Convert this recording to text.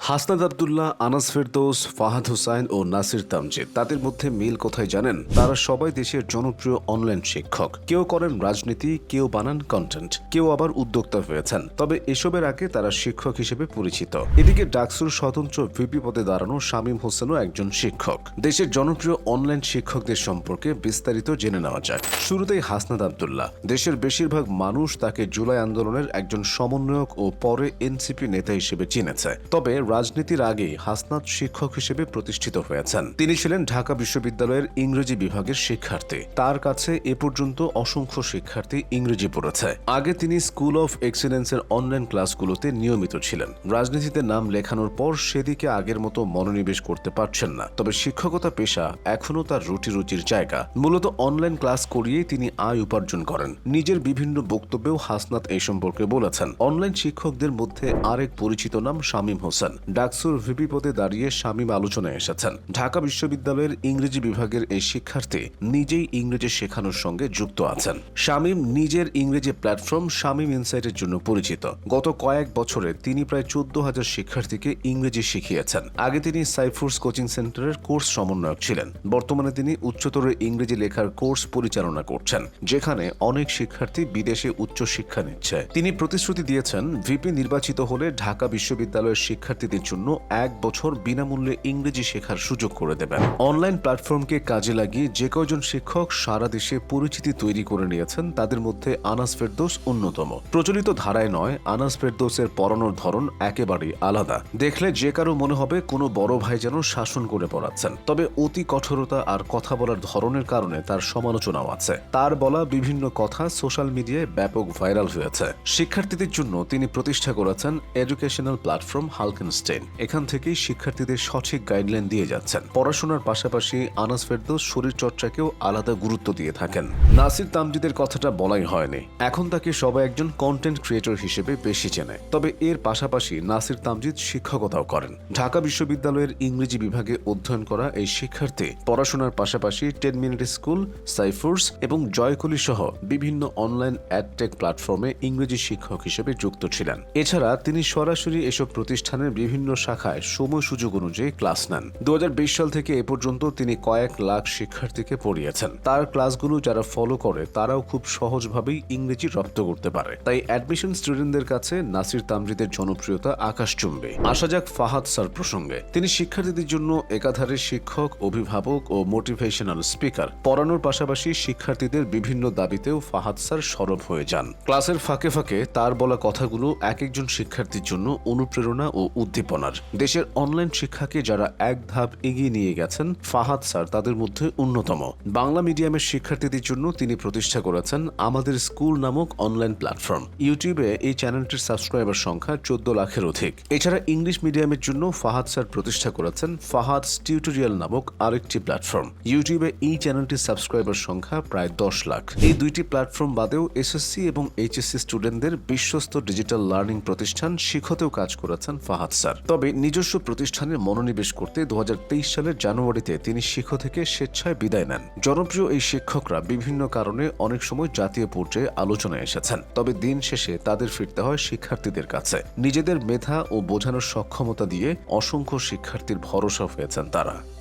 হাসনাত আব্দুল্লাহ, আনাস ফেরদৌস, ফাহাদ হোসাইন ও নাসির তামজিদ, তাদের মধ্যে মিল কোথায় জানেন? তারা সবাই দেশের জনপ্রিয় অনলাইন শিক্ষক। কেউ করেন রাজনীতি, কেউ বানান কন্টেন্ট, কেউ আবার উদ্যোক্তা হয়েছেন। তবে এসবের আগে তারা শিক্ষক হিসেবে পরিচিত। এদিকে ডাকসুর স্বতন্ত্র ভিপি পদে দাঁড়ানো শামীম হোসেনও একজন শিক্ষক। দেশের জনপ্রিয় অনলাইন শিক্ষকদের সম্পর্কে বিস্তারিত জেনে নেওয়া যাক। শুরুতেই হাসনাত আব্দুল্লাহ। দেশের বেশিরভাগ মানুষ তাকে জুলাই আন্দোলনের একজন সমন্বয়ক ও পরে এনসিপি নেতা হিসেবে চিনেছে। তবে রাজনীতির আগেই হাসনাত শিক্ষক হিসেবে প্রতিষ্ঠিত হয়েছেন। তিনি ছিলেন ঢাকা বিশ্ববিদ্যালয়ের ইংরেজি বিভাগের শিক্ষার্থী। তার কাছে এ পর্যন্ত অসংখ্য শিক্ষার্থী ইংরেজি পড়েছে। আগে তিনি স্কুল অফ এক্সিলেন্সের অনলাইন ক্লাসগুলোতে নিয়মিত ছিলেন। রাজনীতিতে নাম লেখানোর পর সেদিকে আগের মতো মনোনিবেশ করতে পারছেন না। তবে শিক্ষকতা পেশা এখনও তার রুটির জায়গা। মূলত অনলাইন ক্লাস করিয়েই তিনি আয় উপার্জন করেন। নিজের বিভিন্ন বক্তব্যেও হাসনাত এই সম্পর্কে বলেছেন। অনলাইন শিক্ষকদের মধ্যে আরেক পরিচিত নাম শামীম হোসেন। ডাকসুর ভিপি পদে দাঁড়িয়ে শামীম আলোচনায় এসেছেন। ঢাকা বিশ্ববিদ্যালয়ের ইংরেজি বিভাগের এই শিক্ষার্থী নিজেই ইংরেজি শেখানোর সঙ্গে যুক্ত আছেন। শামীম নিজের ইংরেজি প্ল্যাটফর্ম শামীম ইনসাইটের জন্য পরিচিত। গত কয়েক বছরে তিনি প্রায় 14,000 শিক্ষার্থীকে ইংরেজি শিখিয়েছেন। আগে তিনি সাইফোর্স কোচিং সেন্টারের কোর্স সমন্বয়ক ছিলেন। বর্তমানে তিনি উচ্চতর ইংরেজি লেখার কোর্স পরিচালনা করছেন, যেখানে অনেক শিক্ষার্থী বিদেশে উচ্চশিক্ষা নিচ্ছে। তিনি প্রতিশ্রুতি দিয়েছেন, ভিপি নির্বাচিত হলে ঢাকা বিশ্ববিদ্যালয়ের শিক্ষার্থীদের জন্য 1 বছর বিনামূল্যে ইংরেজি শেখার সুযোগ করে দেবেন। অনলাইন প্ল্যাটফর্মকে কাজে লাগিয়ে যে কয়জন শিক্ষক সারা দেশে পরিচিতি তৈরি করে নিয়েছেন, তাদের মধ্যে আনাস ফেরদৌস অন্যতম। প্রচলিত ধারায় নয়, আনাস ফেরদৌসের পড়ানোর ধরন একেবারেই আলাদা। দেখলে যে কারো মনে হবে কোনো বড় ভাই যেন শাসন করে পড়াচ্ছেন। তবে অতি কঠোরতা আর কথা বলার ধরনের কারণে তার সমালোচনাও আছে। তার বলা বিভিন্ন কথা সোশ্যাল মিডিয়ায় ব্যাপক ভাইরাল হয়েছে। শিক্ষার্থীদের জন্য তিনি প্রতিষ্ঠা করেছেন এডুকেশনাল প্ল্যাটফর্ম হালকেনস্টেইন। এখান থেকেই শিক্ষার্থীদের সঠিক গাইডলাইন দিয়ে যাচ্ছেন। পড়াশোনার পাশাপাশি আনাস ফেরদৌস শরীর চর্চাকেও আলাদা গুরুত্ব দিয়ে থাকেন। নাসির তামজিদের কথাটা বলাই হয়নি। এখন তাকে সবাই একজন কন্টেন্ট ক্রিয়েটর হিসেবে বেশি চেনে। তবে এর পাশাপাশি নাসির তামজিদ শিক্ষকতাও করেন। ঢাকা বিশ্ববিদ্যালয়ের ইংরেজি বিভাগে অধ্যয়ন করা এই শিক্ষার্থী পড়াশোনার পাশাপাশি 10 মিনিট স্কুল, সাইফোর্স এবং জয়কলি সহ বিভিন্ন অনলাইন অ্যাডটেক প্ল্যাটফর্মে ইংরেজি শিক্ষক হিসেবে যুক্ত ছিলেন। এছাড়া তিনি সরাসরি এসব প্রতিষ্ঠানের বিভিন্ন শাখায় সময় সুযোগ অনুযায়ী ক্লাস নেন। 2020 সাল থেকে এ পর্যন্ত তিনি কয়েক লাখ শিক্ষার্থীকে পড়িয়েছেন। তার ক্লাসগুলো যারা ফলো করে তারাও খুব সহজভাবেই ইংরেজি রপ্ত করতে পারে। তাই অ্যাডমিশন স্টুডেন্টদের কাছে নাসির তামজিদের জনপ্রিয়তা আকাশচুম্বী। আসা যাক ফাহাদ স্যার প্রসঙ্গে। তিনি শিক্ষার্থীদের জন্য একাধারে শিক্ষক, অভিভাবক ও মোটিভেশনাল স্পিকার। পড়ানোর পাশাপাশি শিক্ষার্থীদের বিভিন্ন দাবিতেও ফাহাদ স্যার সরব হয়ে যান। ক্লাসের ফাঁকে ফাঁকে তার বলা কথাগুলো এক একজন শিক্ষার্থীর জন্য অনুপ্রেরণা ও উদ্দীপনার। দেশের অনলাইন শিক্ষাকে যারা এক ধাপ এগিয়ে নিয়ে গেছেন, ফাহাদ স্যার তাদের মধ্যে অন্যতম। বাংলা মিডিয়ামের শিক্ষার্থীদের জন্য তিনি প্রতিষ্ঠা করেছেন আমাদের স্কুল নামক অনলাইন প্ল্যাটফর্ম। ইউটিউবে এই চ্যানেলটির সাবস্ক্রাইবার সংখ্যা 14 লাখের অধিক। এছাড়া ইংলিশ মিডিয়ামের জন্য ফাহাদ স্যার প্রতিষ্ঠা করেছেন ফাহাদস টিউটোরিয়াল নামক আরেকটি প্ল্যাটফর্ম। ইউটিউবে এই চ্যানেলটির সাবস্ক্রাইবার সংখ্যা প্রায় 10 লাখ। এই দুইটি প্ল্যাটফর্ম বাদেও এসএসসি এবং এইচএসসি স্টুডেন্টদের বিশ্বস্ত ডিজিটাল লার্নিং প্রতিষ্ঠান শিখতেও কাজ করেছেন ফাহাদ স্যার। তবে নিজস্ব প্রতিষ্ঠানে মনোনিবেশ করতে 2023 সালের জানুয়ারিতে তিনি শিক্ষক থেকে স্বেচ্ছায় বিদায় নেন। জনপ্রিয় এই শিক্ষকরা বিভিন্ন কারণে অনেক সময় জাতীয় পর্যায়ে আলোচনায় এসেছেন। তবে দিন শেষে তাদের ফিরতে হয় শিক্ষার্থীদের কাছে। নিজেদের মেধা ও বোঝানোর সক্ষমতা দিয়ে অসংখ্য শিক্ষার্থীর ভরসা হয়েছেন তারা।